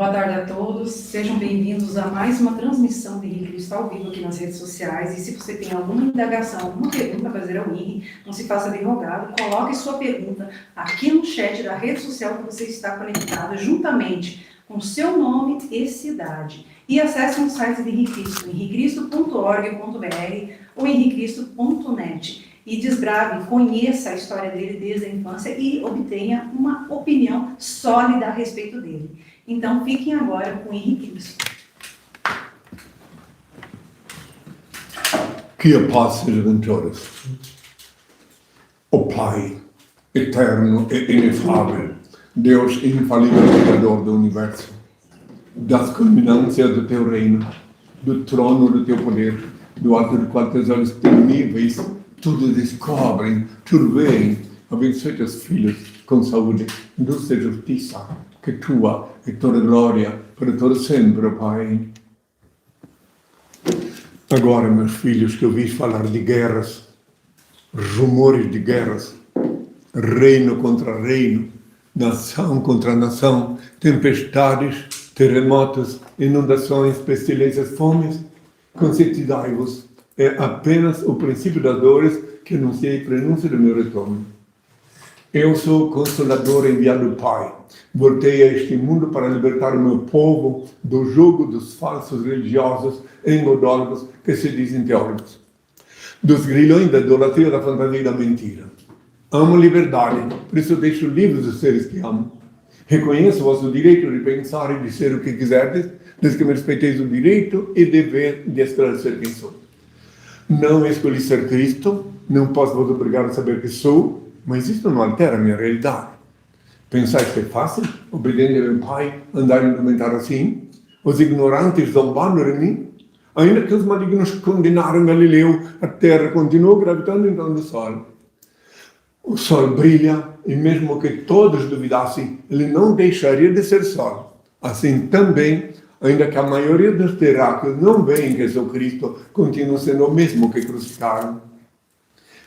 Boa tarde a todos, sejam bem-vindos a mais uma transmissão de Henrique Cristo ao vivo aqui nas redes sociais. E se você tem alguma indagação, alguma pergunta a fazer ao Henrique, não se faça de rogado, coloque sua pergunta aqui no chat da rede social que você está conectado, juntamente com seu nome e cidade. E acesse o site de Henrique Cristo, henricristo.org.br ou henricristo.net. E desbrave, conheça a história dele desde a infância e obtenha uma opinião sólida a respeito dele. Então, fiquem agora com Henrique Cristo. Que a paz seja com todos. O Pai, eterno e inefável, Deus infalível, Criador do Universo, das culminâncias do Teu reino, do trono do Teu poder, do alto de qual Teus olhos temíveis tudo descobrem, tudo veem. Abençoe Teus filhos com saúde, luz e justiça, que Tua e toda glória para todo sempre, ó Pai. Agora, meus filhos, que ouvis falar de guerras, rumores de guerras, reino contra reino, nação contra nação, tempestades, terremotos, inundações, pestilências, fomes, conscientizai-vos. É apenas o princípio das dores que anunciei prenúncio do meu retorno. Eu sou o Consolador enviado do Pai. Voltei a este mundo para libertar o meu povo do jugo dos falsos religiosos engodólogos que se dizem teólogos, dos grilhões da idolatria, da fantasia e da mentira. Amo liberdade, por isso deixo livres os seres que amo. Reconheço o vosso direito de pensar e de ser o que quiserdes, desde que me respeiteis o direito e dever de esclarecer quem sou. Não escolhi ser Cristo, não posso vos obrigar a saber que sou, mas isso não altera a minha realidade. Pensais que é fácil, obediente ao meu Pai, andar e argumentar assim? Os ignorantes zombando de mim? Ainda que os malignos condenaram Galileu, a Terra continuou gravitando em torno do Sol. O Sol brilha, e mesmo que todos duvidassem, ele não deixaria de ser Sol. Assim também, ainda que a maioria dos terráqueos não veem que sou Cristo, continuo sendo o mesmo que crucificaram.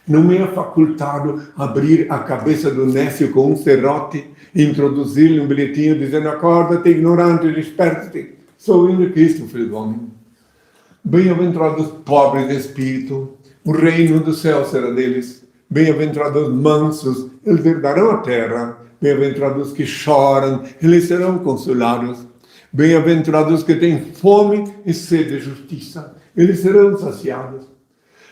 Não me é facultado abrir a cabeça do nécio com um serrote e introduzir-lhe um bilhetinho dizendo: acorda-te, ignorante, desperta-te. Sou ainda Cristo, filho do homem. Bem-aventurados pobres de espírito, o reino do céu será deles. Bem-aventurados mansos, eles herdarão a terra. Bem-aventurados que choram, eles serão consolados. Bem-aventurados que têm fome e sede de justiça, eles serão saciados.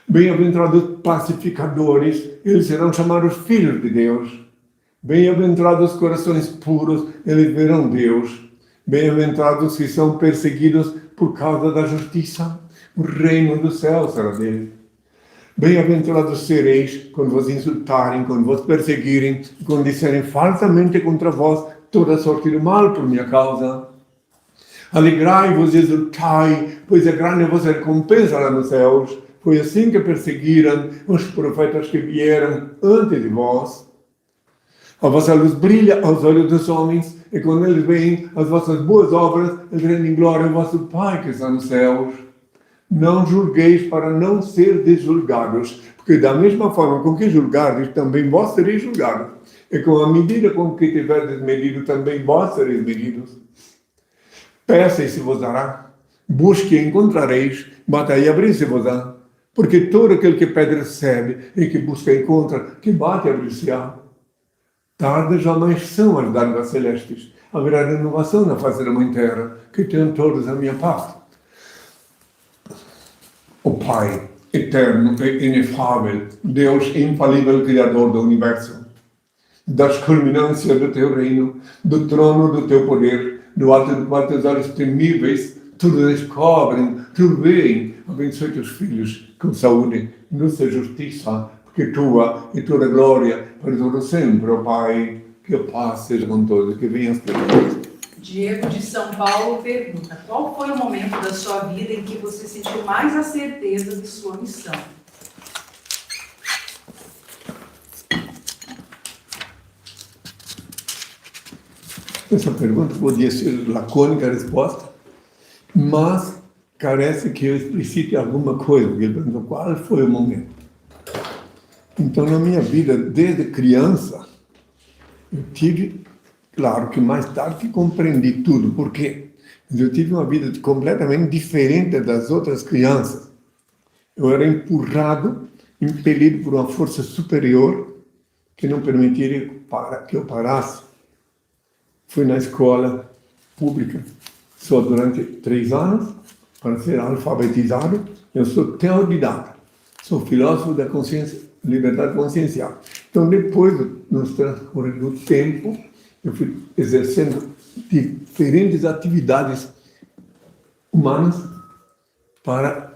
Bem-aventurados pacificadores, eles serão chamados filhos de Deus. Bem-aventurados corações puros, eles verão Deus. Bem-aventurados que são perseguidos por causa da justiça, o reino do céu será deles. Bem-aventurados sereis quando vos insultarem, quando vos perseguirem, quando disserem falsamente contra vós toda sorte de mal por minha causa. Alegrai-vos e exultai, pois é grande a vossa recompensa lá nos céus. Foi assim que perseguiram os profetas que vieram antes de vós. A vossa luz brilha aos olhos dos homens, e quando eles veem as vossas boas obras, eles rendem glória ao vosso Pai que está nos céus. Não julgueis para não ser desjulgados, porque da mesma forma com que julgardes, também vós sereis julgados. E com a medida com que tiverdes medido, também vós sereis medidos. Peça e se vos dará. Busque e encontrareis. Batai e abrir-se-vos-á. Porque todo aquele que pede recebe, e que busca encontra, que bate e abrir-se-á. Tardes jamais são as dádivas celestes. Haverá renovação na face da Mãe Terra, que tenham todos a minha paz. O Pai, eterno e inefável, Deus infalível, Criador do Universo, das culminâncias do Teu reino, do trono do Teu poder, do alto do qual Teus olhos temíveis tudo descobrem, tudo veem. Abençoe Teus filhos com saúde, luz e justiça, porque Tua e toda glória para todo sempre, ó Pai. Que a paz seja com todos, que venham as perguntas. Diego de São Paulo pergunta: qual foi o momento da sua vida em que você sentiu mais a certeza de sua missão? Essa pergunta podia ser lacônica a resposta, mas carece que eu explicite alguma coisa, porque ele perguntou qual foi o momento. Então, na minha vida, desde criança, eu tive Claro que mais tarde que compreendi tudo, por quê? Eu tive uma vida completamente diferente das outras crianças. Eu era empurrado, impelido por uma força superior que não permitiria que eu parasse. Fui na escola pública só durante 3 anos, para ser alfabetizado. Eu sou teodidata, sou filósofo da consciência, liberdade consciencial. Então, depois, no transcorrer do tempo, eu fui exercendo diferentes atividades humanas para,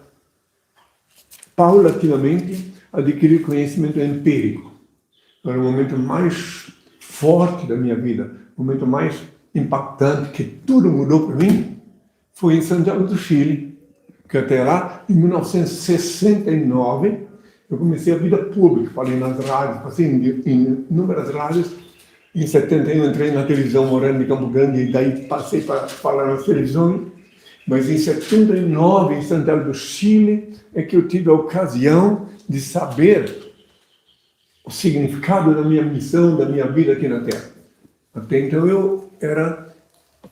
paulatinamente, adquirir conhecimento empírico. Era o momento mais forte da minha vida, o momento mais impactante, que tudo mudou para mim, foi em Santiago do Chile, que até lá, em 1969, eu comecei a vida pública, falei nas rádios, passei em inúmeras rádios. Em 71 entrei na televisão morando em Campo Grande e daí passei para falar nas televisões. Mas em 79, em Santiago do Chile, é que eu tive a ocasião de saber o significado da minha missão, da minha vida aqui na Terra. Até então eu era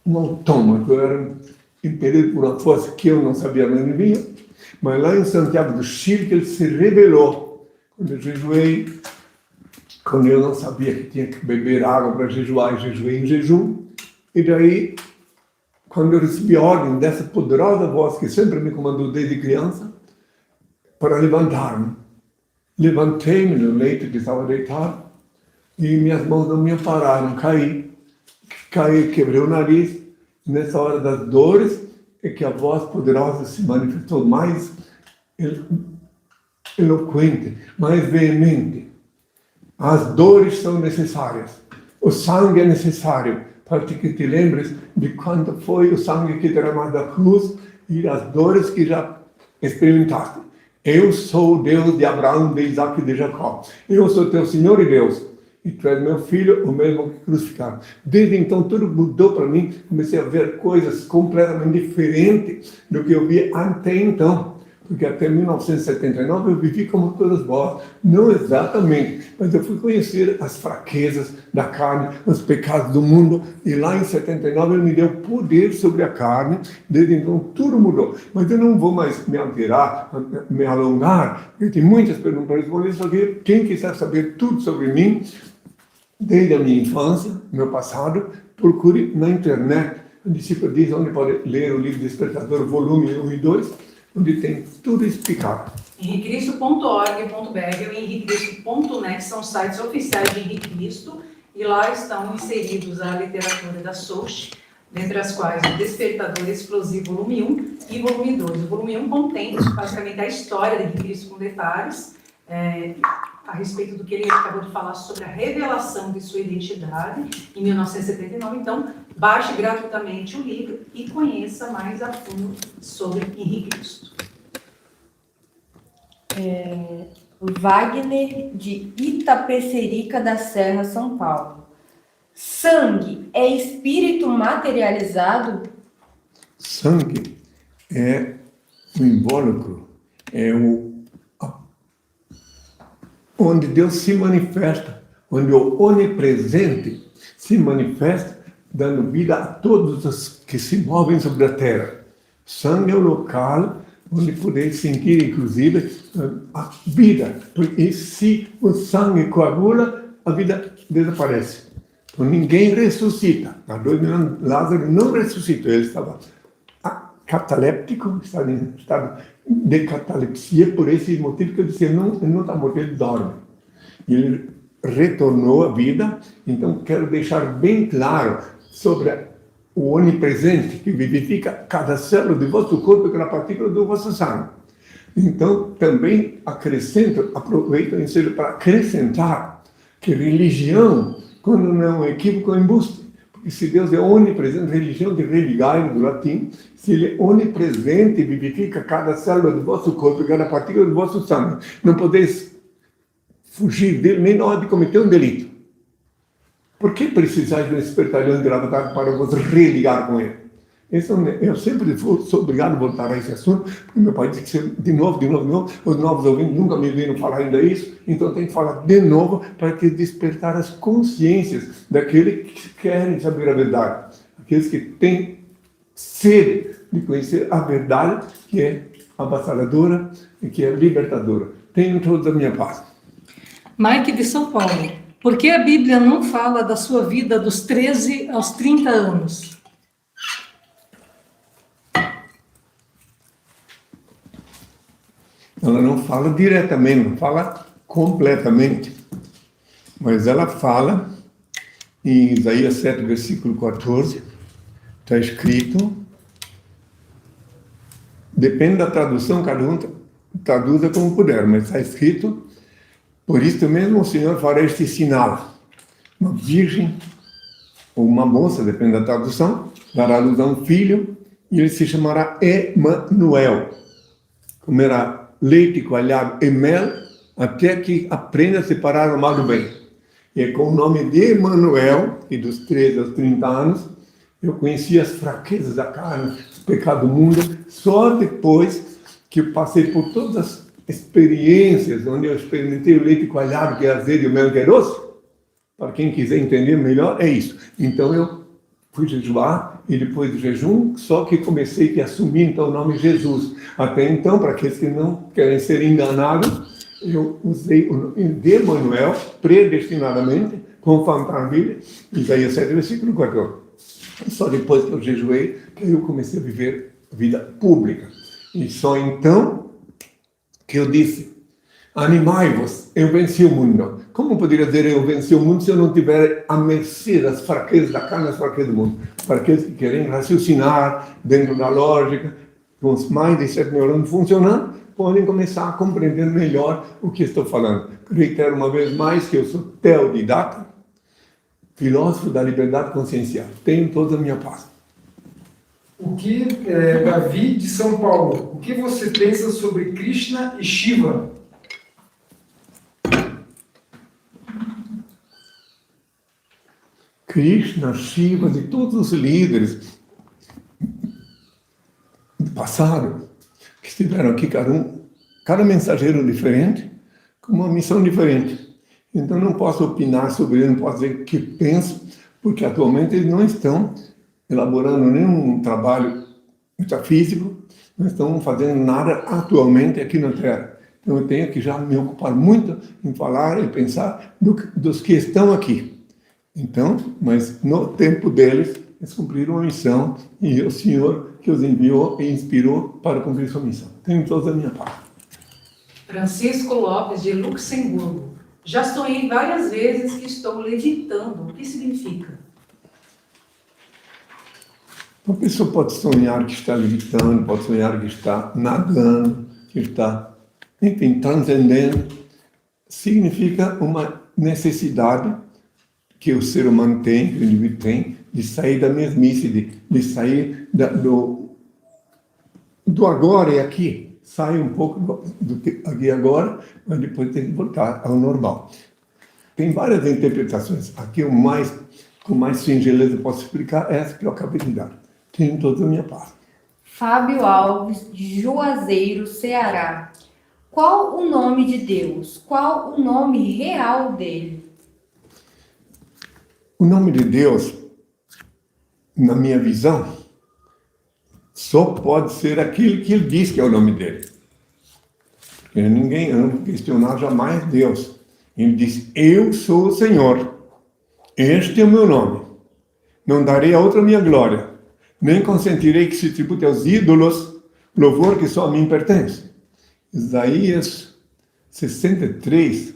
um autômato, eu era impelido por uma força que eu não sabia onde vinha, mas lá em Santiago do Chile que ele se revelou. Quando eu jejuei, quando eu não sabia que tinha que beber água para jejuar, eu jejuei em jejum. E daí, quando eu recebi a ordem dessa poderosa voz que sempre me comandou desde criança, para levantar-me. Levantei-me no leito que estava deitado e minhas mãos não me ampararam, caí, quebrei o nariz. Nessa hora das dores é que a voz poderosa se manifestou mais eloquente, mais veemente. As dores são necessárias, o sangue é necessário, para que te lembres de quanto foi o sangue que derramado da cruz e as dores que já experimentaste. Eu sou o Deus de Abraão, de Isaac e de Jacó. Eu sou teu Senhor e Deus. E tu és meu filho, o mesmo que crucificaram. Desde então tudo mudou para mim. Comecei a ver coisas completamente diferentes do que eu via até então. Porque até 1979 eu vivi como todos vós. Não exatamente, mas eu fui conhecer as fraquezas da carne, os pecados do mundo. E lá em 79 ele me deu poder sobre a carne. Desde então tudo mudou. Mas eu não vou mais me alterar, me alongar. Porque tem muitas perguntas para responder. Só que quem quiser saber tudo sobre mim, desde a minha infância, meu passado, procure na internet. O discípulo diz onde pode ler o livro Despertador, volume 1 e 2, onde tem tudo explicado. henricristo.org.br e henricristo.net são sites oficiais de Henrique Cristo e lá estão inseridos a literatura da Soche, dentre as quais o Despertador Explosivo volume 1 e volume 2. O volume 1 contém basicamente a história de Henrique Cristo com detalhes, a respeito do que ele acabou de falar sobre a revelação de sua identidade em 1979. Então, baixe gratuitamente o livro e conheça mais a fundo sobre Henrique Cristo. Wagner, de Itapecerica da Serra, São Paulo. Sangue é espírito materializado? Sangue é o invólucro, é onde Deus se manifesta, onde o onipresente se manifesta, dando vida a todos os que se movem sobre a terra. Sangue é o local onde poder sentir, inclusive, a vida. E se o sangue coagula, a vida desaparece. Então, ninguém ressuscita. Há 2 mil anos, Lázaro não ressuscitou. Ele estava cataléptico, estava em estado de catalepsia, por esse motivo que eu disse, ele não está morto, ele dorme. Ele retornou à vida. Então, quero deixar bem claro sobre o onipresente que vivifica cada célula do vosso corpo e cada partícula do vosso sangue. Então, também aproveito o ensino para acrescentar que religião, quando não é um equívoco, é um embuste. Porque se Deus é onipresente, religião de religare, do latim, se Ele é onipresente e vivifica cada célula do vosso corpo e cada partícula do vosso sangue, não podeis fugir dele nem na hora de cometer um delito. Por que precisais de um espertalhão engravatado para vos religar com ele? Eu sempre sou obrigado a voltar a esse assunto, porque meu pai disse que de novo, os novos ouvintes nunca me viram falar ainda isso, então eu tenho que falar de novo para que despertar as consciências daqueles que querem saber a verdade, aqueles que têm sede de conhecer a verdade, que é avassaladora e que é libertadora. Tenham todos a minha paz. Mike de São Paulo. Por que a Bíblia não fala da sua vida dos 13 aos 30 anos? Ela não fala diretamente, não fala completamente. Mas ela fala, em Isaías 7, versículo 14, está escrito, depende da tradução, cada um traduza como puder, mas está escrito, por isso mesmo o Senhor fará este sinal. Uma virgem, ou uma moça, depende da tradução, dará à luz a um filho, e ele se chamará Emanuel. Comerá leite coalhado e mel, até que aprenda a separar o mal do bem. E é com o nome de Emanuel, e dos 13 aos 30 anos, eu conheci as fraquezas da carne, os pecados do mundo, só depois que eu passei por todas as experiências, onde eu experimentei o leite coalhado, que é azedo, e o mel que é doce. Para quem quiser entender melhor, é isso. Então eu fui jejuar, e depois do jejum, só que comecei a assumir então o nome Jesus. Até então, para aqueles que não querem ser enganados, eu usei o nome de Emanuel, predestinadamente, conforme está na Bíblia, Isaías 7, versículo 14. Só depois que eu jejuei, que eu comecei a viver a vida pública. E só então que eu disse, animai-vos, eu venci o mundo. Como poderia dizer eu venci o mundo se eu não tiver a mercê das fraquezas da carne, das fraquezas do mundo? Para aqueles que querem raciocinar dentro da lógica, com os mais de 7 neurônios funcionando, podem começar a compreender melhor o que estou falando. Reitero uma vez mais que eu sou teodidata, filósofo da liberdade consciencial. Tenho toda a minha paz. Davi de São Paulo, o que você pensa sobre Krishna e Shiva? Krishna, Shiva e todos os líderes do passado que estiveram aqui, cada mensageiro diferente, com uma missão diferente. Então não posso opinar sobre ele, não posso dizer o que penso, porque atualmente eles não estão elaborando nenhum trabalho metafísico, não estão fazendo nada atualmente aqui na Terra. Então eu tenho que já me ocupar muito em falar e pensar dos que estão aqui. Então, mas no tempo deles, eles cumpriram a missão e o Senhor que os enviou e inspirou para cumprir sua missão. Tenho toda a minha parte. Francisco Lopes, de Luxemburgo. Já sonhei várias vezes que estou levitando. O que significa? Uma pessoa pode sonhar que está levitando, pode sonhar que está nadando, que está, enfim, transcendendo. Significa uma necessidade que o ser humano tem, que o indivíduo tem, de sair da mesmice, de sair do agora e aqui. Sai um pouco do aqui e agora, mas depois tem que voltar ao normal. Tem várias interpretações. Aqui com mais singeleza eu posso explicar essa que eu acabei de dar. Tenho toda a minha parte. Fábio Alves, de Juazeiro, Ceará. Qual o nome de Deus? Qual o nome real dele? O nome de Deus, na minha visão, só pode ser aquilo que ele diz que é o nome dele. Porque ninguém anda questionar jamais Deus. Ele diz, eu sou o Senhor. Este é o meu nome. Não darei a outra minha glória. Nem consentirei que se tribute aos ídolos louvor que só a mim pertence. Isaías 63.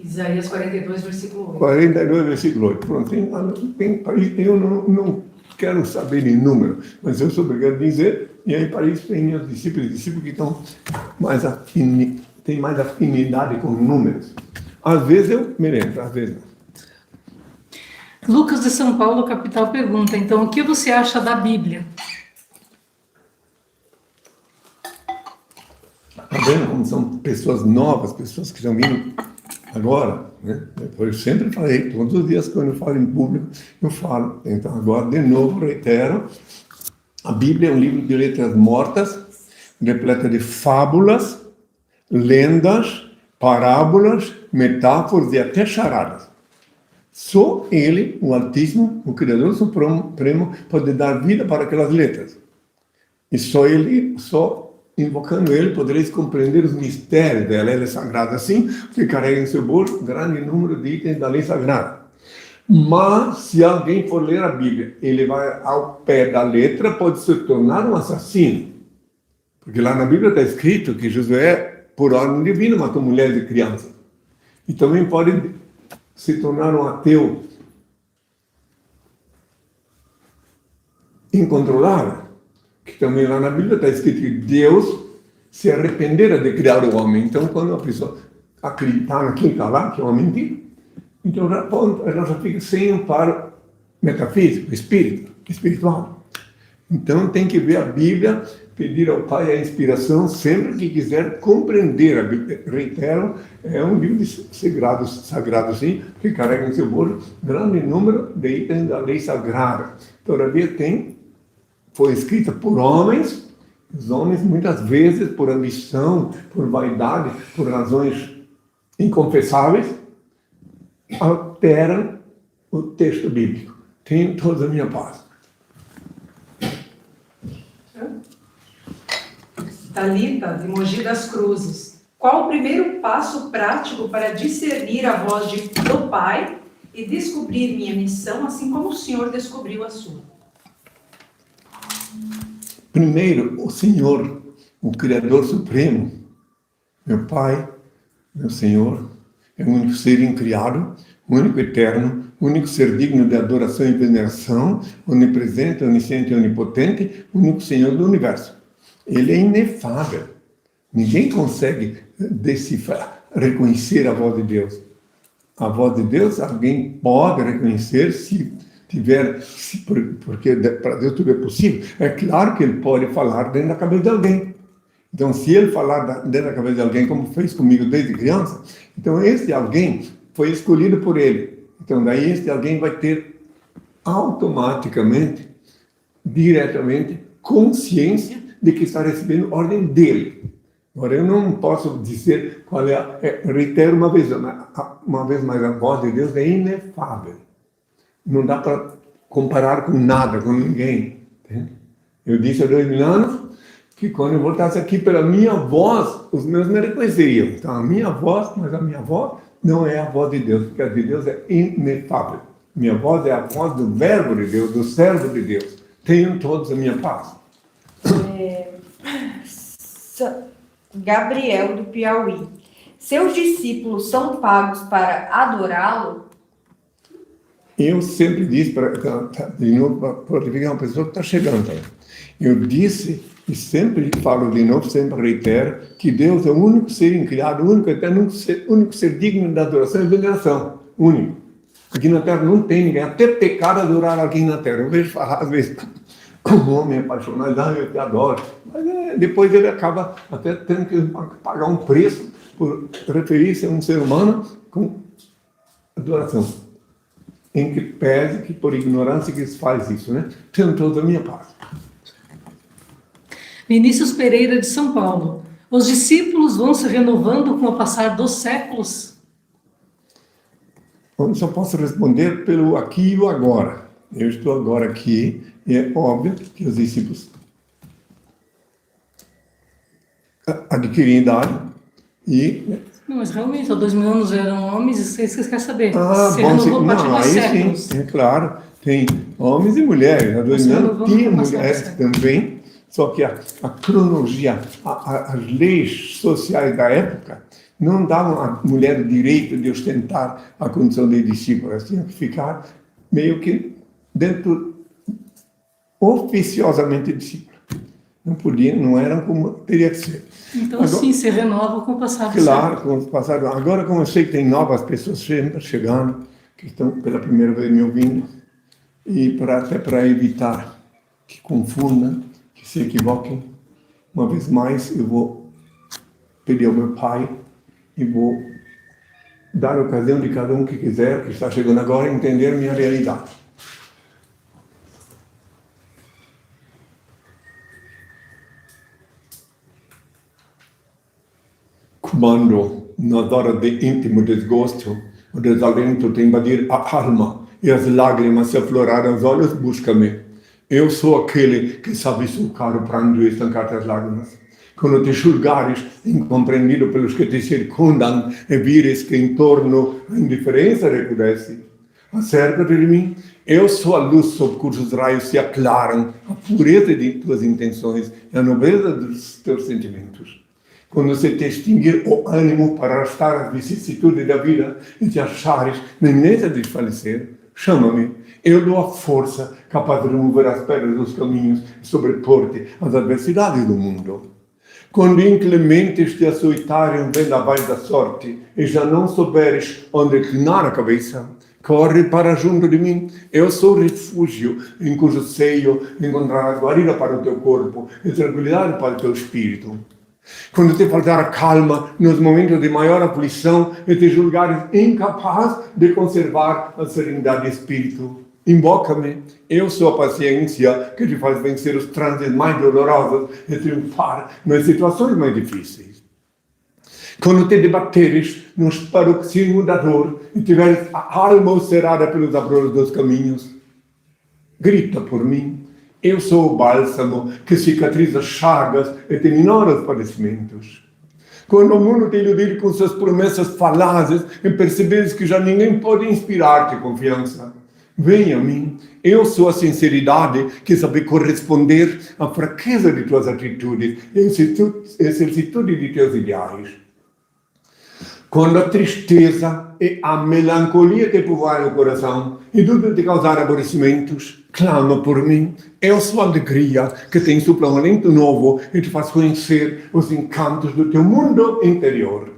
Isaías 42, versículo 8. 42, versículo 8. Pronto, eu não quero saber em número, mas eu sou obrigado a dizer, e aí para isso tem meus discípulos que estão têm mais afinidade com números. Às vezes eu me lembro, às vezes não. Lucas de São Paulo, capital, pergunta, então, o que você acha da Bíblia? Está vendo como são pessoas novas, pessoas que estão vindo agora, né? Eu sempre falei, todos os dias quando eu falo em público, eu falo. Então agora, de novo, reitero, A Bíblia é um livro de letras mortas, repleta de fábulas, lendas, parábolas, metáforas e até charadas. Só Ele, o Altíssimo, o Criador Supremo, pode dar vida para aquelas letras. E só invocando Ele, podereis compreender os mistérios da lei sagrada. Assim, que carrega em seu bolso um grande número de itens da lei sagrada. Mas, se alguém for ler a Bíblia, ele vai ao pé da letra, pode se tornar um assassino. Porque lá na Bíblia está escrito que Josué, por ordem divina, matou mulheres e crianças. E também pode se tornar um ateu incontrolável. Que também lá na Bíblia está escrito que Deus se arrependera de criar o homem. Então, quando a pessoa acreditar naquilo que está lá, que é uma mentira, então ela já fica sem amparo metafísico, espiritual. Então, tem que ver a Bíblia, pedir ao Pai a inspiração sempre que quiser compreender a Bíblia. Reitero, é um livro sagrado, sim, que carrega em seu bolso grande número de itens da lei sagrada. Todavia, foi escrita por homens. Os homens, muitas vezes, por ambição, por vaidade, por razões inconfessáveis, alteram o texto bíblico. Tenho toda a minha paz. Talita, de Mogi das Cruzes. Qual o primeiro passo prático para discernir a voz do Pai e descobrir minha missão, assim como o Senhor descobriu a sua? Primeiro, o Senhor, o Criador Supremo, meu Pai, meu Senhor, é o único ser incriado, o único eterno, o único ser digno de adoração e veneração, onipresente, onisciente e onipotente, o único Senhor do universo. Ele é inefável. Ninguém consegue decifrar, reconhecer a voz de Deus. A voz de Deus, alguém pode reconhecer porque para Deus tudo é possível. É claro que Ele pode falar dentro da cabeça de alguém. Então, se Ele falar dentro da cabeça de alguém, como fez comigo desde criança, então esse alguém foi escolhido por Ele. Então, daí esse alguém vai ter automaticamente, diretamente, consciência de que está recebendo ordem dele. Agora, eu não posso dizer qual é reitero uma vez mais, a voz de Deus é inefável. Não dá para comparar com nada, com ninguém. Entende? Eu disse há 2000 anos que quando eu voltasse aqui pela minha voz, os meus me reconheceriam. Então, a minha voz, mas a minha voz não é a voz de Deus, porque a de Deus é inefável. Minha voz é a voz do Verbo de Deus, do Servo de Deus. Tenham todos a minha paz. Gabriel, do Piauí. Seus discípulos são pagos para adorá-lo? Eu sempre disse, de novo, para uma pessoa que está chegando. Eu disse, e sempre falo de novo, sempre reitero, que Deus é o único ser incriado, o único eterno, o único ser digno de adoração e veneração. Único. Aqui na Terra não tem ninguém, até pecado adorar alguém na Terra. Eu vejo falar, às vezes, como homem apaixonado, eu te adoro. Mas depois ele acaba até tendo que pagar um preço por referir-se a um ser humano com adoração. Em que pese que por ignorância que se faz isso, né? Tenho toda a minha paz. Vinícius Pereira, de São Paulo. Os discípulos vão se renovando com o passar dos séculos? Eu só posso responder pelo aqui e o agora. Eu estou agora aqui, e é óbvio que os discípulos adquirem idade e... Não, mas realmente, há 2000 anos eram homens, e vocês querem saber. Se renovou não, dos aí séculos. sim, é claro. Tem homens e mulheres. Há 2000 anos tinha mulheres também, só que a cronologia, as leis sociais da época não davam à mulher o direito de ostentar a condição de discípula. Elas tinham que ficar meio que dentro, oficiosamente discípula. Não podia, não eram como teria que ser. Então, agora, sim, se renova com o passar do claro, século. com o passar. Agora, como eu sei que tem novas pessoas sempre chegando, que estão pela primeira vez me ouvindo, e até para evitar que confundam, que se equivoquem, uma vez mais eu vou pedir ao meu Pai e vou dar a ocasião de cada um que quiser, que está chegando agora, entender a minha realidade. quando nas horas de íntimo desgosto, o desalento te invadir a alma e as lágrimas se aflorarem aos olhos, busca-me. Eu sou aquele que sabe sucar o pranto e estancar as lágrimas. Quando te julgares incompreendido pelos que te circundam e vires que em torno a indiferença recrudesce, acerca-te de mim. Eu sou a luz sob cujos raios se aclaram a pureza de tuas intenções e a nobreza dos teus sentimentos. Quando se te extinguir o ânimo para arrastar as vicissitudes da vida e te achares na iminência de falecer, chama-me. Eu dou a força capaz de remover as pedras dos caminhos e sobrepor-te às adversidades do mundo. Quando inclementes te açoitarem vendavais da sorte e já não souberes onde inclinar a cabeça, corre para junto de mim. Eu sou o refúgio em cujo seio encontrarás guarida para o teu corpo e tranquilidade para o teu espírito. Quando te faltar a calma nos momentos de maior aflição e te julgares incapaz de conservar a serenidade de espírito, invoca-me. Eu sou a paciência que te faz vencer os transes mais dolorosos e triunfar nas situações mais difíceis. Quando te debateres nos paroxismos da dor e tiveres a alma ulcerada pelos abrolhos dos caminhos, grita por mim. Eu sou o bálsamo que cicatriza chagas e te minora os padecimentos. Quando o mundo te iludir com suas promessas falazes e perceberes que já ninguém pode inspirar-te confiança, vem a mim. Eu sou a sinceridade que sabe corresponder à fraqueza de tuas atitudes e à exercitude de teus ideais. Quando a tristeza e a melancolia te povoarem o coração e tudo te causar aborrecimentos, clama por mim. Eu sou a alegria que te insufla um alento novo e te faz conhecer os encantos do teu mundo interior.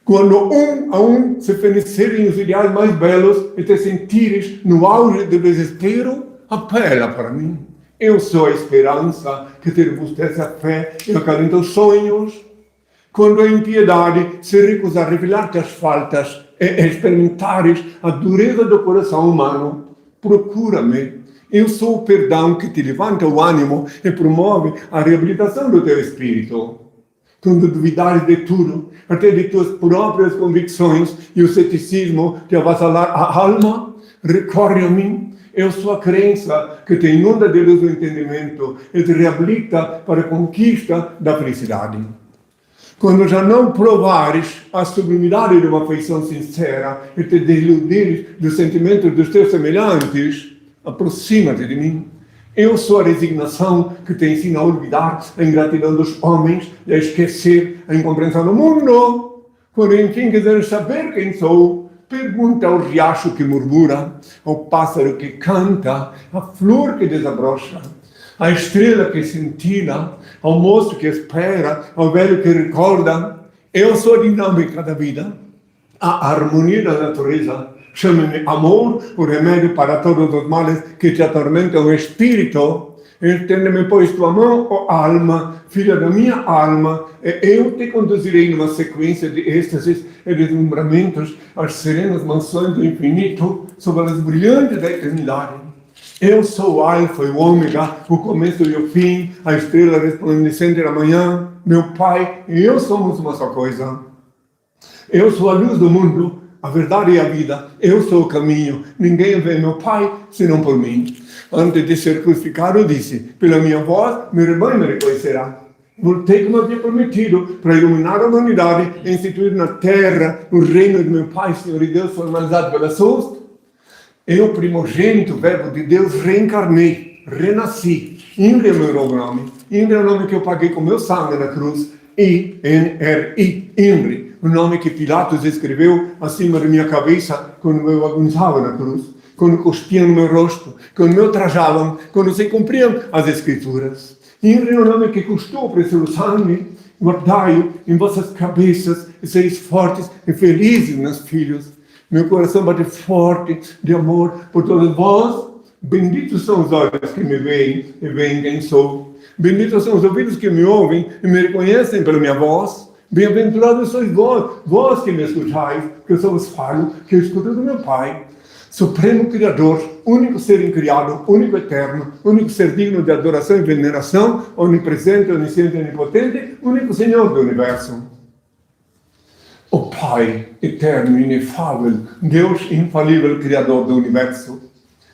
Quando um a um se fenecerem os ideais mais belos e te sentires no auge do desespero, apela para mim. Eu sou a esperança que te robustece a fé e acalenta os sonhos. Quando a impiedade se recusa a revelar-te as faltas e experimentares a dureza do coração humano, procura-me. Eu sou o perdão que te levanta o ânimo e promove a reabilitação do teu espírito. Quando duvidares de tudo, até de tuas próprias convicções e o ceticismo te avassalar a alma, recorre a mim. Eu sou a crença que te inunda de luz do entendimento e te reabilita para a conquista da felicidade. Quando já não provares a sublimidade de uma afeição sincera e te desiludires dos sentimentos dos teus semelhantes, aproxima-te de mim. Eu sou a resignação que te ensina a olvidar a ingratidão dos homens e a esquecer a incompreensão do mundo. Quando enfim quiseres saber quem sou, pergunta ao riacho que murmura, ao pássaro que canta, à flor que desabrocha, à estrela que cintila, ao moço que espera, ao velho que recorda. Eu sou a dinâmica da vida, a harmonia da natureza. Chame-me amor, o remédio para todos os males que te atormentam o espírito. Estende-me, pois, tua mão, ó alma, filha da minha alma, e eu te conduzirei numa sequência de êxtases e deslumbramentos às serenas mansões do infinito, sobre as brilhantes da eternidade. Eu sou o alfa e o ômega, o começo e o fim, a estrela resplandecente da manhã. Meu Pai e eu somos uma só coisa. Eu sou a luz do mundo, a verdade e a vida. Eu sou o caminho. Ninguém vê meu Pai senão por mim. Antes de ser crucificado, disse: pela minha voz, meu rebanho me reconhecerá. Voltei como havia prometido, para iluminar a humanidade e instituir na terra o reino de meu Pai, Senhor e Deus, formalizado pela SUS. Eu, primogênito, verbo de Deus, reencarnei, renasci. Inri é meu novo nome. Inri é o nome que eu paguei com meu sangue na cruz. I-N-R-I, Inri. O nome que Pilatos escreveu acima da minha cabeça quando eu agonizava na cruz. Quando cuspiam no meu rosto, quando me ultrajavam, quando se cumpriam as escrituras. Inri é o nome que custou o preço do sangue. Guardai-o em vossas cabeças e seis fortes e felizes, meus filhos. Meu coração bate forte de amor por todos vós. Benditos são os olhos que me veem e veem quem sou. Benditos são os ouvidos que me ouvem e me reconhecem pela minha voz. Bem-aventurados sois vós, vós que me escutais, que eu só vos falo, que eu escuto do meu Pai. Supremo Criador, único ser incriado, único eterno, único ser digno de adoração e veneração, onipresente, onisciente e onipotente, único Senhor do universo. Pai eterno, inefável, Deus infalível, Criador do Universo,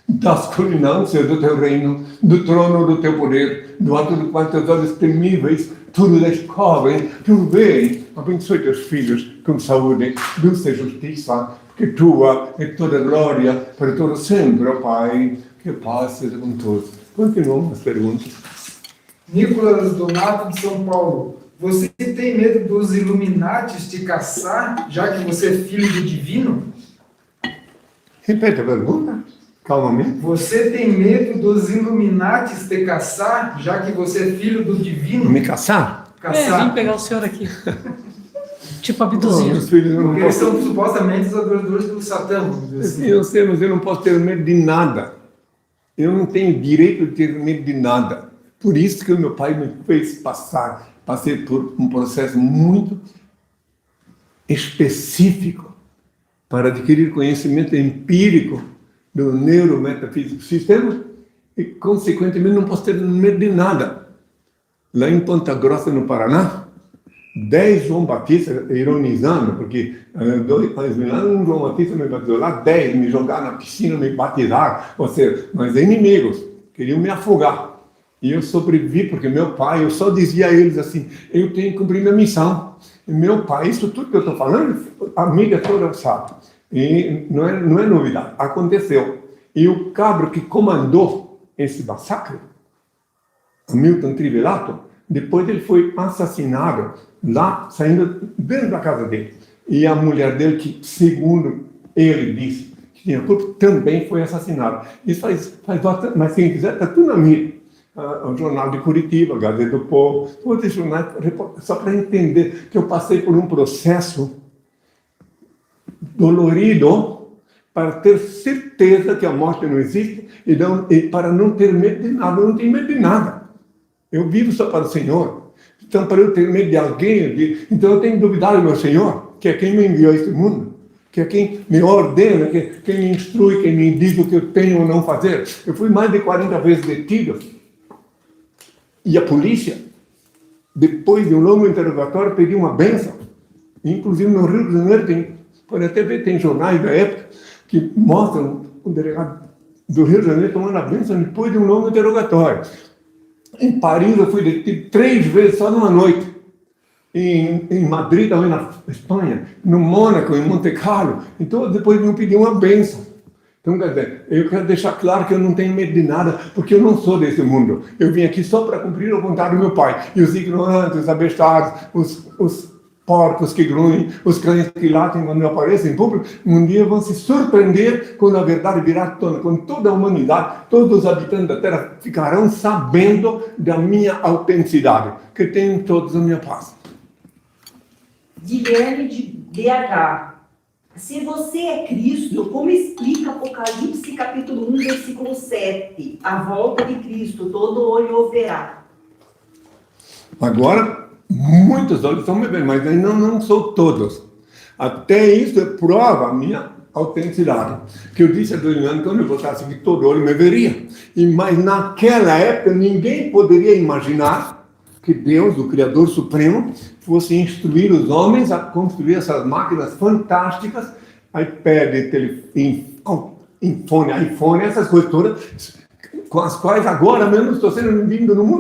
das culminâncias do teu reino, do trono do teu poder, do ato de quantos olhos temíveis, tudo descobrem, tu vês. Abençoe teus filhos com saúde, luz e justiça, porque tua é toda glória para todo sempre, ó Pai. Que paz seja com todos. Continuamos as perguntas. Nicolas Donato de São Paulo. Você tem medo dos Illuminatis te caçar, já que você é filho do divino? Repete a pergunta, calmamente. Você tem medo dos Illuminatis te caçar, já que você é filho do divino? Me caçar? Vim Caçar. pegar o senhor aqui. Tipo Não, abduzir. meus filhos, eu não Porque eles posso. são supostamente os adoradores do Satã, vamos dizer assim. Eu sei, mas eu não posso ter medo de nada. Eu não tenho direito de ter medo de nada. Por isso que o meu pai me fez passei por um processo muito específico para adquirir conhecimento empírico do neurometafísico sistema e, consequentemente, não posso ter medo de nada. Lá em Ponta Grossa, no Paraná, 10 João Batista, ironizando, porque 2 anos lá, um João Batista me batizou lá, 10 me jogaram na piscina, me batizaram, ou seja, mas inimigos, queriam me afogar. E eu sobrevivi, porque meu pai, eu só dizia a eles assim, eu tenho que cumprir minha missão. E meu pai, isso tudo que eu estou falando, a mídia toda sabe. E não é novidade, aconteceu. E o cabra que comandou esse massacre, Hamilton Trivelato, depois ele foi assassinado lá, saindo dentro da casa dele. E a mulher dele, que segundo ele disse que tinha culpa, também foi assassinada. Isso faz mas quem quiser, está tudo na mídia. O Jornal de Curitiba, Gazeta do Povo, todos os jornais, só para entender que eu passei por um processo dolorido para ter certeza que a morte não existe e para não ter medo de nada. Eu não tenho medo de nada. Eu vivo só para o Senhor. Então, para eu ter medo de alguém, então eu tenho que duvidar do meu Senhor, que é quem me enviou a este mundo, que é quem me ordena, que é quem me instrui, quem me diz o que eu tenho ou não fazer. Eu fui mais de 40 vezes detido. E a polícia, depois de um longo interrogatório, pediu uma bênção. Inclusive no Rio de Janeiro, pode até ver, tem jornais da época que mostram o delegado do Rio de Janeiro tomando a bênção depois de um longo interrogatório. Em Paris eu fui detido 3 vezes só numa noite. Em Madrid, também na Espanha, no Mônaco, em Monte Carlo. Então depois me pediu uma bênção. Então, quer dizer, eu quero deixar claro que eu não tenho medo de nada, porque eu não sou desse mundo. Eu vim aqui só para cumprir a vontade do meu Pai. E os ignorantes, os abestados, os porcos que grunhem, os cães que latem quando eu apareço em público, um dia vão se surpreender quando a verdade virá à tona, quando toda a humanidade, todos os habitantes da Terra ficarão sabendo da minha autenticidade, que tenham todos a minha paz. Guilherme de DH. Se você é Cristo, como explica Apocalipse capítulo 1, versículo 7? A volta de Cristo, todo olho o verá. Agora, muitos olhos estão me vendo, mas ainda não sou todos. Até isso prova a minha autenticidade. Que eu disse há 2 anos que quando eu voltasse aqui, todo olho me veria. Mas naquela época, ninguém poderia imaginar que Deus, o Criador Supremo, fosse instruir os homens a construir essas máquinas fantásticas, iPad, iPhone, essas coisas todas, com as quais agora mesmo estou sendo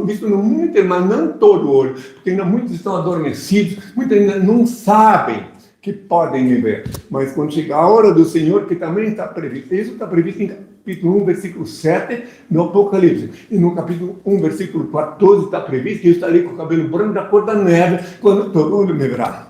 visto no mundo inteiro, mas não todo olho, porque ainda muitos estão adormecidos, muitos ainda não sabem que podem me ver. Mas quando chegar a hora do Senhor, que também está previsto, isso está previsto em capítulo 1, versículo 7 do Apocalipse. E no capítulo 1, versículo 14 está previsto que eu estarei com o cabelo branco da cor da neve quando todo mundo me verá.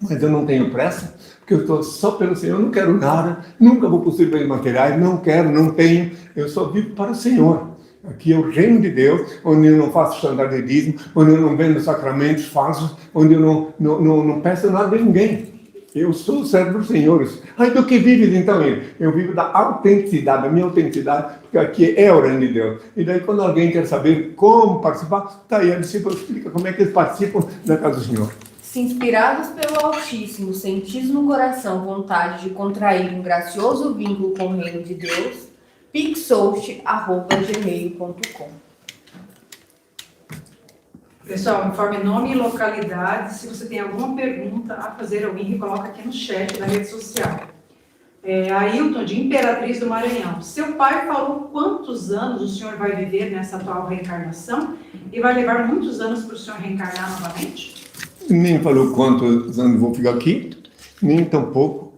Mas eu não tenho pressa, porque eu estou só pelo Senhor, não quero nada, nunca vou possuir bens materiais, não quero, não tenho, eu só vivo para o Senhor. Aqui é o reino de Deus, onde eu não faço chantageismo, onde eu não vendo sacramentos falsos, onde eu não peço nada de ninguém. Eu sou o servo dos senhores. Aí do que vives então ele? Eu vivo da autenticidade, da minha autenticidade, porque aqui é o reino de Deus. E daí quando alguém quer saber como participar, está aí a discípula explica como é que eles participam da casa do Senhor. Se inspirados pelo Altíssimo, sentis no coração vontade de contrair um gracioso vínculo com o reino de Deus, pixoust@gmail.com. Pessoal, informe nome e localidade. Se você tem alguma pergunta a fazer ao INRI, coloca aqui no chat da rede social. Ailton, de Imperatriz do Maranhão. Seu pai falou quantos anos o senhor vai viver nessa atual reencarnação e vai levar muitos anos para o senhor reencarnar novamente? Nem falou quantos anos vou ficar aqui, nem tampouco.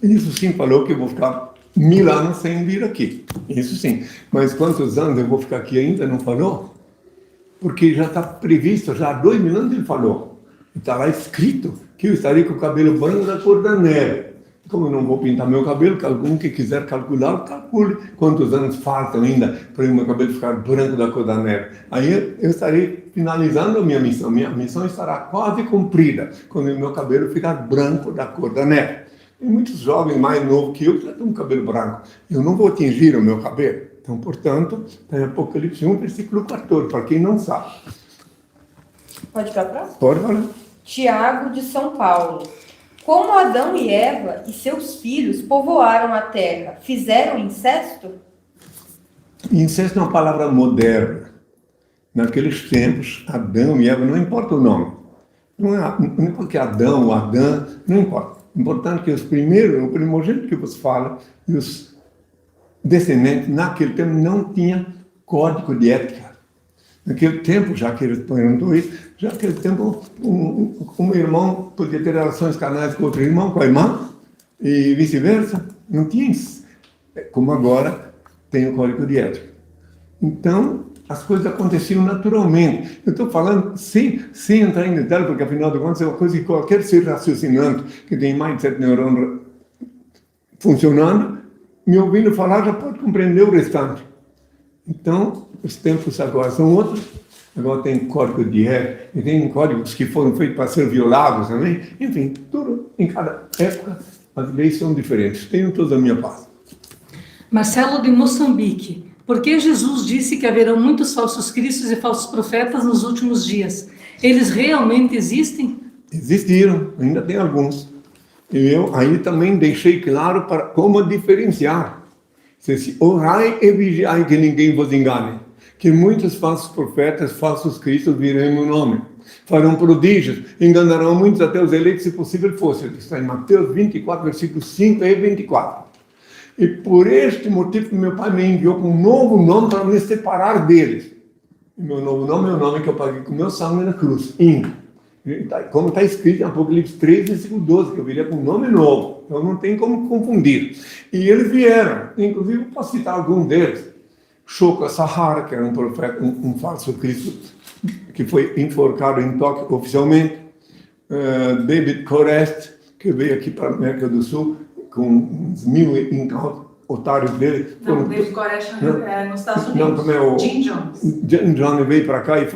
Isso sim falou que eu vou ficar 1000 anos sem vir aqui. Isso sim. Mas quantos anos eu vou ficar aqui ainda não falou? Porque já está previsto, já há 2000 anos ele falou. Está lá escrito que eu estarei com o cabelo branco da cor da neve. Como eu não vou pintar meu cabelo, que algum que quiser calcular, calcule quantos anos faltam ainda para o meu cabelo ficar branco da cor da neve. Aí eu estarei finalizando a minha missão. Minha missão estará quase cumprida, quando o meu cabelo ficar branco da cor da neve. Tem muitos jovens mais novos que eu que já têm um cabelo branco. Eu não vou atingir o meu cabelo. Então, portanto, está em Apocalipse 1, versículo 14, para quem não sabe. Pode ir para a próxima? Pode falar. Tiago, de São Paulo. Como Adão e Eva e seus filhos povoaram a terra, fizeram incesto? Incesto é uma palavra moderna. Naqueles tempos, Adão e Eva, não importa o nome. Não é porque Adão ou Adã, não importa. O importante é que o primogênito que você fala, e os descendentes, naquele tempo, não tinha código de ética. Naquele tempo, já que eles põem dois, já naquele tempo, um irmão podia ter relações carnais com outro irmão, com a irmã, e vice-versa. Não tinha isso. Como agora tem o código de ética. Então, as coisas aconteciam naturalmente. Eu estou falando sem entrar em detalhe, porque afinal de contas é uma coisa que qualquer ser raciocinante que tem mais de 7 neurônios funcionando, me ouvindo falar já pode compreender o restante. Então, os tempos agora são outros. Agora tem código de ética, e tem códigos que foram feitos para ser violados também. Enfim, tudo em cada época, as leis são diferentes. Tenho toda a minha paz. Marcelo, de Moçambique. Por que Jesus disse que haverão muitos falsos cristos e falsos profetas nos últimos dias? Eles realmente existem? Existiram, ainda tem alguns. E eu aí também deixei claro para como diferenciar. Orai e vigiai que ninguém vos engane, que muitos falsos profetas, falsos cristos virão em meu nome. Farão prodígios, enganarão muitos até os eleitos, se possível fosse. Está em Mateus 24, versículos 5 e 24. E por este motivo meu pai me enviou com um novo nome para me separar deles. E meu novo nome é o nome que eu paguei com meu sangue na cruz, Ingo. Como está escrito em Apocalipse 3, versículo 12, que eu viria com um nome novo. Então não tem como confundir. E eles vieram, inclusive posso citar algum deles. Shoka Sahara, que era um profeta, um falso Cristo, que foi enforcado em Tóquio oficialmente. David Korest, que veio aqui para a América do Sul, com uns 1000 otários dele. Não, David Koresh nos Estados Unidos. Não, também o Jim Jones. Jim Jones veio para cá e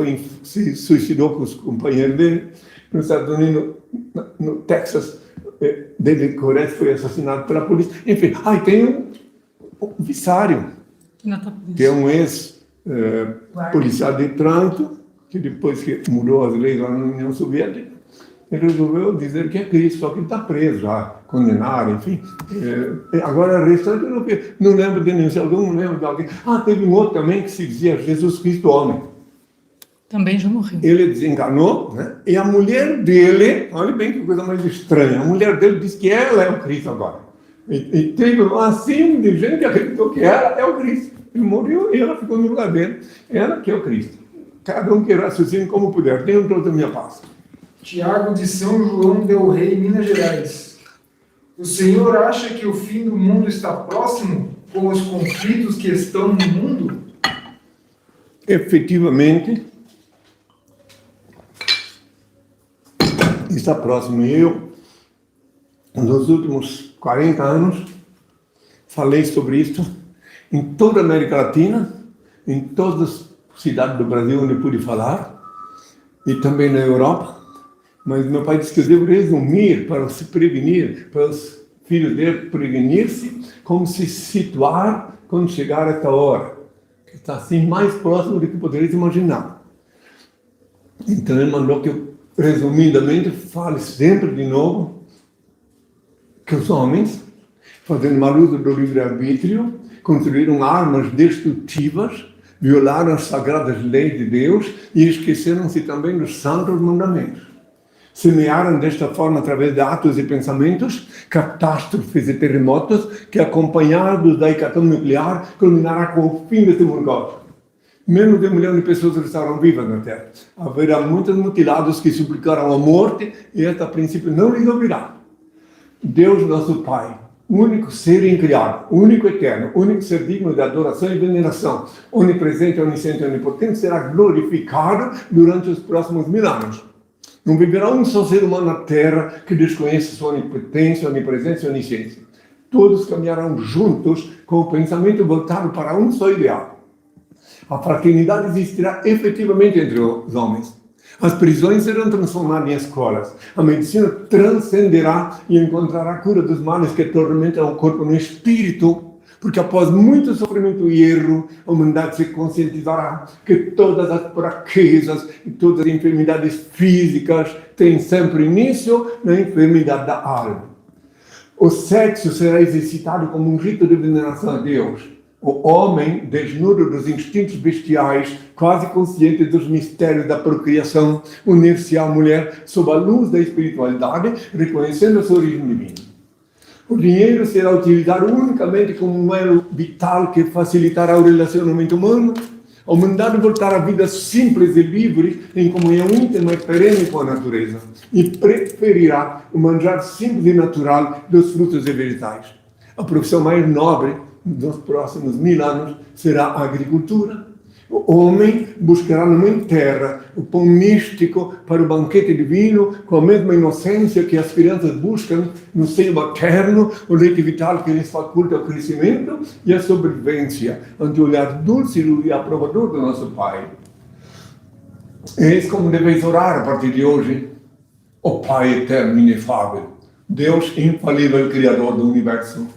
se suicidou com os companheiros dele. Nos Estados Unidos, no Texas, David Koresh foi assassinado pela polícia. Enfim, tem um visário, que é um ex-policial de trânsito, que depois que mudou as leis lá na União Soviética, ele resolveu dizer que é Cristo, só que ele está preso já, condenado, enfim. Agora, o restante eu não lembro de nenhum, se alguém não lembra de alguém. Teve um outro também que se dizia Jesus Cristo homem. Também já morreu. Ele desencarnou, né? E a mulher dele, olha bem que coisa mais estranha, a mulher dele disse que ela é o Cristo agora. E teve assim de gente que acreditou que ela é o Cristo. Ele morreu e ela ficou no lugar dele. Ela que é o Cristo. Cada um que raciocine como puder. Tenho toda a minha paz. Tiago, de São João del Rei, Minas Gerais. O Senhor acha que o fim do mundo está próximo com os conflitos que estão no mundo? Efetivamente, está próximo. Eu, nos últimos 40 anos, falei sobre isso em toda a América Latina, em todas as cidades do Brasil onde pude falar, e também na Europa. Mas meu pai disse que eu devo resumir para se prevenir, para os filhos dele prevenir-se, como se situar quando chegar esta hora, que está assim mais próximo do que poderia imaginar. Então ele mandou que eu, resumidamente, fale sempre de novo que os homens, fazendo mal uso do livre-arbítrio, construíram armas destrutivas violaram as sagradas leis de Deus e esqueceram-se também dos santos mandamentos. Semearam desta forma, através de atos e pensamentos, catástrofes e terremotos que, acompanhados da hecatombe nuclear, culminará com o fim deste morgório. Menos de 1 milhão de pessoas estarão vivas na Terra. Haverá muitos mutilados que suplicarão a morte e esta, a princípio, não lhes ouvirá. Deus, nosso Pai, único ser incriado, único eterno, único ser digno de adoração e veneração, onipresente, onisciente e onipotente, será glorificado durante os próximos 1000 anos. Não viverá um só ser humano na Terra que desconheça sua onipotência, onipresença e onisciência. Todos caminharão juntos com o pensamento voltado para um só ideal. A fraternidade existirá efetivamente entre os homens. As prisões serão transformadas em escolas. A medicina transcenderá e encontrará a cura dos males que atormentam o corpo no espírito. Porque após muito sofrimento e erro, a humanidade se conscientizará que todas as fraquezas e todas as enfermidades físicas têm sempre início na enfermidade da alma. O sexo será exercitado como um rito de veneração a Deus. O homem, desnudo dos instintos bestiais, quase consciente dos mistérios da procriação, unir-se à mulher sob a luz da espiritualidade, reconhecendo a sua origem divina. O dinheiro será utilizado unicamente como um elo vital que facilitará o relacionamento humano. A humanidade voltará à vida simples e livre, em comunhão íntima e perene com a natureza, e preferirá o manjar simples e natural dos frutos e vegetais. A profissão mais nobre dos próximos 1000 anos será a agricultura. O homem buscará na mãe terra o pão místico para o banquete divino, com a mesma inocência que as crianças buscam no seio materno, o leite vital que lhes faculta o crescimento e a sobrevivência, ante o olhar dulce e aprovador do nosso Pai. Eis como deveis orar a partir de hoje. Ó Pai eterno e inefável, Deus infalível, Criador do Universo,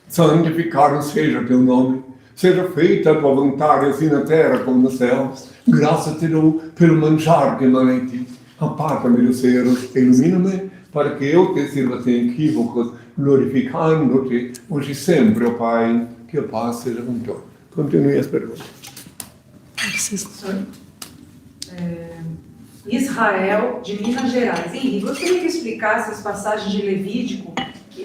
santificado seja teu nome. Seja feita a tua vontade, assim na terra como no céu. Graças te dou pelo manjar que emana em ti. Aparta-me dos erros, ilumina-me, para que eu te sirva sem equívocos, glorificando-te hoje e sempre, ó Pai. Que a paz seja com tu. Continue as perguntas. Israel, de Minas Gerais. Henrique, gostaria que explicasse as passagens de Levítico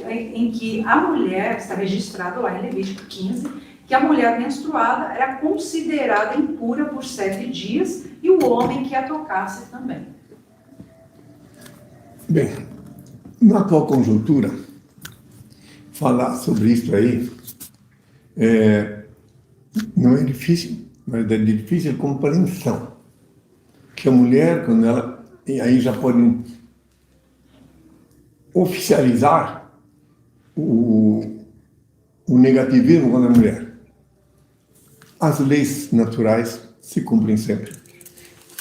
em que a mulher, está registrado lá em Levítico 15, que a mulher menstruada era considerada impura por 7 dias e o homem que a tocasse também. Bem, na atual conjuntura, falar sobre isso aí não é difícil, mas é de difícil compreensão. Que a mulher, quando ela... E aí já podem oficializar o negativismo quando a mulher. As leis naturais se cumprem sempre.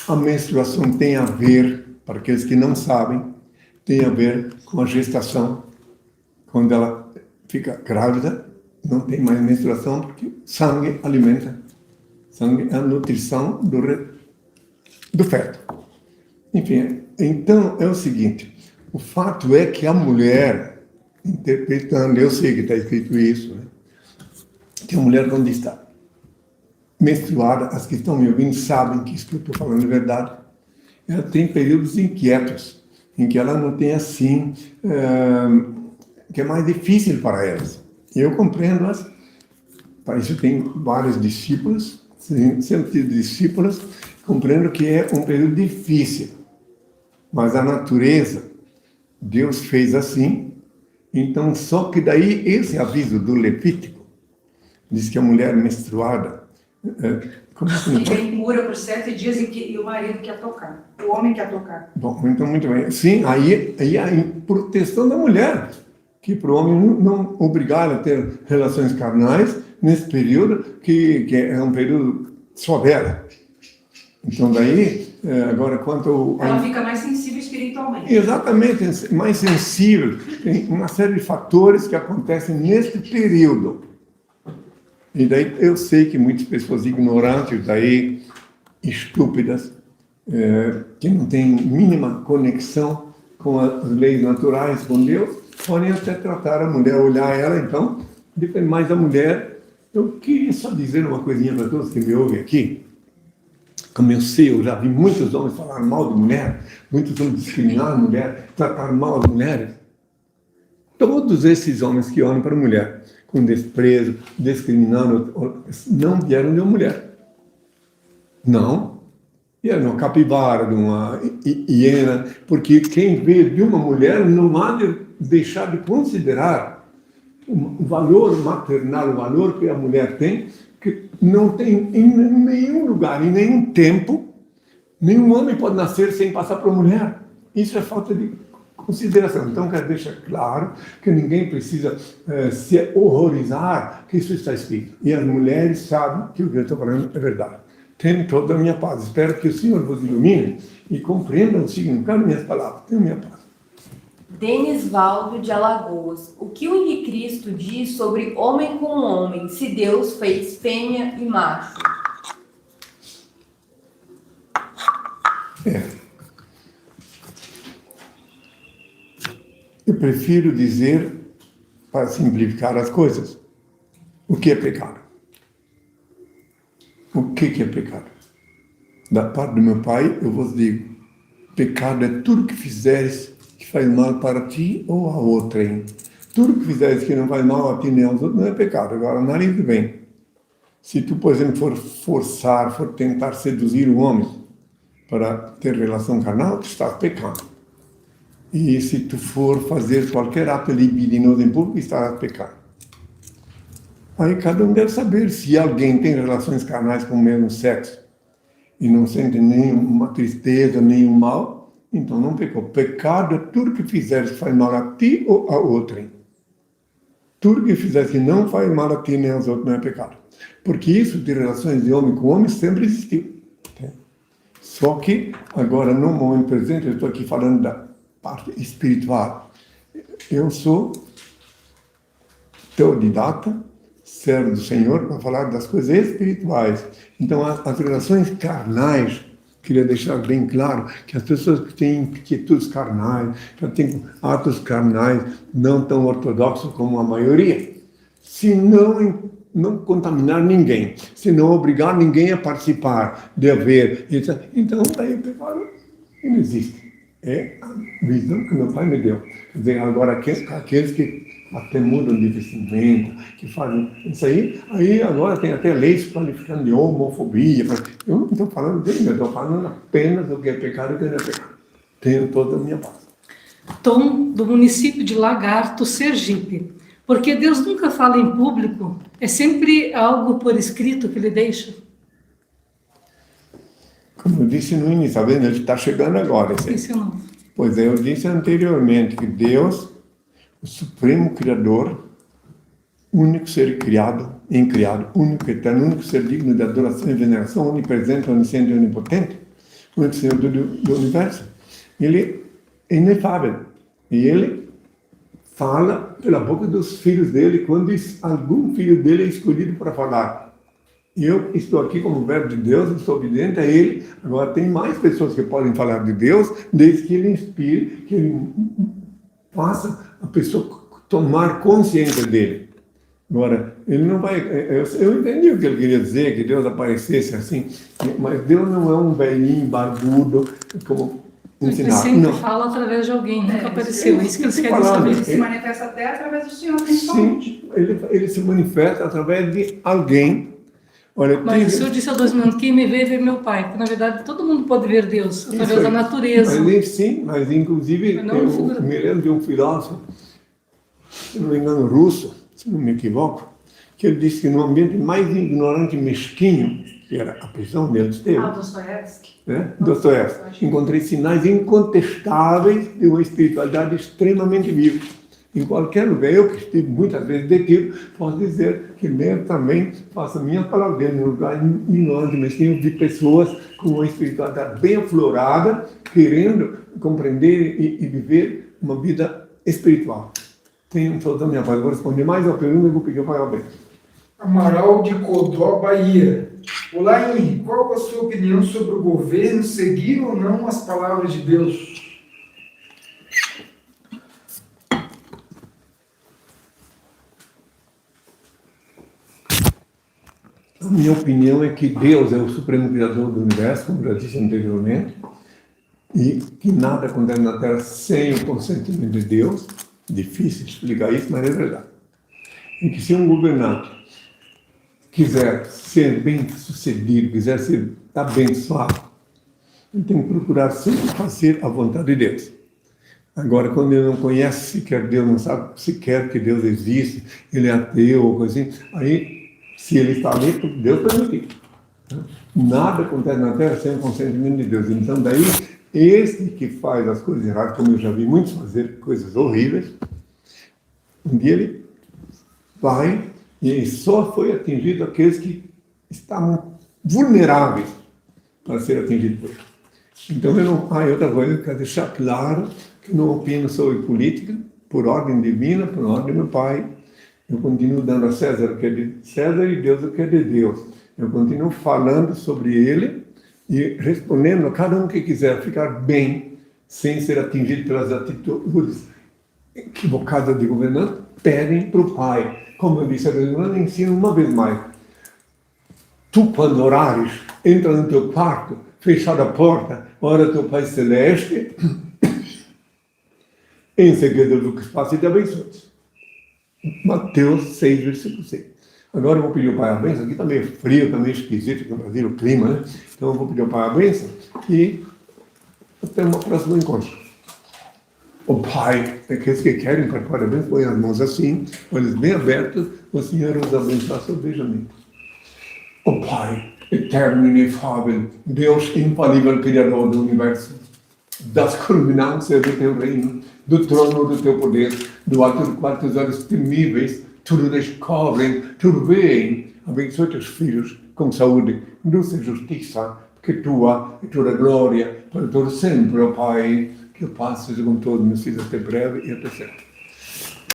A menstruação tem a ver, para aqueles que não sabem, tem a ver com a gestação. Quando ela fica grávida, não tem mais menstruação, porque sangue alimenta. Sangue é a nutrição do feto. Enfim, então é o seguinte, o fato é que a mulher, interpretando, eu sei que está escrito isso, né? Que a mulher, quando está menstruada, as que estão me ouvindo sabem que isso que eu estou falando é verdade. Ela tem períodos inquietos, em que ela não tem assim, que é mais difícil para elas. Eu compreendo-as, para isso tem vários discípulos, sempre tive discípulos, compreendo que é um período difícil. Mas a natureza, Deus fez assim, então só que daí esse aviso do Levítico, diz que a mulher menstruada, Fica impura por 7 dias e o marido quer tocar, o homem quer tocar. Bom, então muito bem. Sim, aí a proteção da mulher, que para o homem não obrigar a ter relações carnais nesse período, que é um período só dela. Então daí, agora quanto... Ela fica mais sensível espiritualmente. Exatamente, mais sensível. Tem uma série de fatores que acontecem neste período. E daí eu sei que muitas pessoas ignorantes, daí estúpidas, que não têm mínima conexão com as leis naturais, com Deus, podem até tratar a mulher, olhar ela, então, depende mais da mulher Eu queria só dizer uma coisinha para todos que me ouvem aqui. Como eu sei, eu já vi muitos homens falar mal de mulher, muitos homens discriminar a mulher, tratar mal as mulheres. Todos esses homens que olham para a mulher com desprezo, discriminando, não vieram de uma mulher. Não. Vieram de uma capivara, de uma hiena, porque quem veio de uma mulher não há de deixar de considerar o valor maternal, o valor que a mulher tem, que não tem em nenhum lugar, em nenhum tempo, nenhum homem pode nascer sem passar por mulher. Isso é falta de consideração. Então, quero deixar claro que ninguém precisa se horrorizar que isso está escrito. E as mulheres sabem que o que eu estou falando é verdade. Tenho toda a minha paz. Espero que o Senhor vos ilumine e compreenda o significado das minhas palavras. Tenho minha paz. Denis Valdo de Alagoas. O que o Henrique Cristo diz sobre homem com homem, se Deus fez fêmea e macho? Eu prefiro dizer, para simplificar as coisas, o que é pecado. O que é pecado? Da parte do meu pai, eu vos digo, pecado é tudo que fizeres que faz mal para ti ou a outrem. Tudo que fizeres que não faz mal a ti nem aos outros não é pecado. Agora, análise bem. Se tu, por exemplo, for tentar seduzir um homem para ter relação carnal, tu estás pecando. E se tu for fazer qualquer ato libidinoso em público, estás pecando. Aí cada um deve saber se alguém tem relações carnais com o mesmo sexo e não sente nenhuma tristeza, nenhum mal, então não pecou. Pecado é tudo que fizeres que faz mal a ti ou a outrem. Tudo que fizeres que não faz mal a ti nem aos outros não é pecado. Porque isso de relações de homem com homem sempre existiu. Só que agora, no momento presente, eu estou aqui falando da parte espiritual. Eu sou teodidata, servo do Senhor, para falar das coisas espirituais. Então, as relações carnais, queria deixar bem claro que as pessoas que têm inquietudes carnais, que têm atos carnais não tão ortodoxos como a maioria, se não contaminar ninguém, se não obrigar ninguém a participar, de haver, então aí o pecado não existe. É a visão que meu pai me deu. Quer dizer, agora aqueles que até mudam de vestimenta, que fazem isso aí agora tem até leis qualificando de homofobia. Eu não estou falando dele, eu estou falando apenas do que é pecado e o que não é pecado. Tenho toda a minha paz. Tom, do município de Lagarto, Sergipe. Porque Deus nunca fala em público, é sempre algo por escrito que ele deixa. Como eu disse no início, tá vendo? Ele está chegando agora. Esse é novo. Pois é, eu disse anteriormente que Deus, o Supremo Criador, único ser criado, incriado, único eterno, único ser digno de adoração e veneração, onipresente, onisciente e onipotente, único Senhor do universo, ele é inefável. E ele fala pela boca dos filhos dele quando algum filho dele é escolhido para falar. Eu estou aqui como verbo de Deus, estou obediente a Ele. Agora, tem mais pessoas que podem falar de Deus, desde que Ele inspire, que Ele faça a pessoa tomar consciência dele. Agora, Ele não vai... Eu entendi o que ele queria dizer, que Deus aparecesse assim, mas Deus não é um velhinho barbudo, como ensinar. Ele sempre não. fala através de alguém, nunca apareceu. É isso que eles querem falando. Ele saber. se manifesta até através do Senhor, principalmente. Sim, ele se manifesta através de alguém. Olha, Mas o Senhor disse há 2 minutos, quem me vê meu Pai. Porque, na verdade, todo mundo pode ver Deus, através da natureza. Sim, mas inclusive, Mas não eu me lembro de um filósofo, se não me engano, russo, se não me equivoco, que ele disse que no ambiente mais ignorante e mesquinho, que era a prisão dele esteve, Dostoiévski. Dostoiévski, encontrei sinais incontestáveis de uma espiritualidade extremamente viva. Em qualquer lugar, eu que estive muitas vezes detido, posso dizer que mesmo também faço a minha palavra dele, no lugar ignorante, mesquinho, de pessoas com uma espiritualidade bem aflorada, querendo compreender e viver uma vida espiritual. Tenho toda a minha paz. Vou responder mais uma pergunta e vou pedir para alguém. Amaral de Codó, Bahia. Olá, Henrique. Qual a sua opinião sobre o governo seguir ou não as palavras de Deus? A minha opinião é que Deus é o supremo criador do universo, como já disse anteriormente, e que nada acontece na Terra sem o consentimento de Deus. Difícil explicar isso, mas é verdade. E que se um governante quiser ser bem sucedido, quiser ser abençoado, ele tem que procurar sempre fazer a vontade de Deus. Agora, quando ele não conhece sequer Deus, não sabe sequer que Deus existe, ele é ateu ou coisa assim, aí, se ele está ali, Deus permitiu. Nada acontece na Terra sem o consentimento de Deus. Então, daí, esse que faz as coisas erradas, como eu já vi muitos fazer coisas horríveis, um dia ele vai e só foi atingido aqueles que estavam vulneráveis para ser atingidos por ele. Então, eu não, outra coisa, eu quero deixar claro que não opino sobre política, por ordem divina, por ordem do meu Pai. Eu continuo dando a César o que é de César e Deus o que é de Deus. Eu continuo falando sobre ele e respondendo a cada um que quiser ficar bem, sem ser atingido pelas atitudes equivocadas de governante, pedem para o Pai. Como eu disse, eu ensino uma vez mais. Tu, quando orares, entra no teu quarto, fechada a porta, ora teu Pai Celeste, em segredo do que se passa e te abençoe. Mateus 6, versículo 6. Agora eu vou pedir ao Pai a bênção. Aqui está meio frio, está meio esquisito aqui no Brasil, o clima, né? Então eu vou pedir ao Pai a bênção e até uma próxima encontro. O Pai, aqueles que querem participar da bênção, põem as mãos assim, olhos bem abertos, o Senhor os abençoe sobejanamente. O Pai, eterno e inefável, Deus infalível, Criador do universo, das culminâncias do teu reino, do trono do teu poder, do alto do qual teus olhos temíveis tudo descobrem, tudo veem. Abençoe teus filhos com saúde, luz e justiça, que tua e toda glória, para todo sempre, ó Pai, que o paz seja com todos, meus filhos, até breve e até sempre.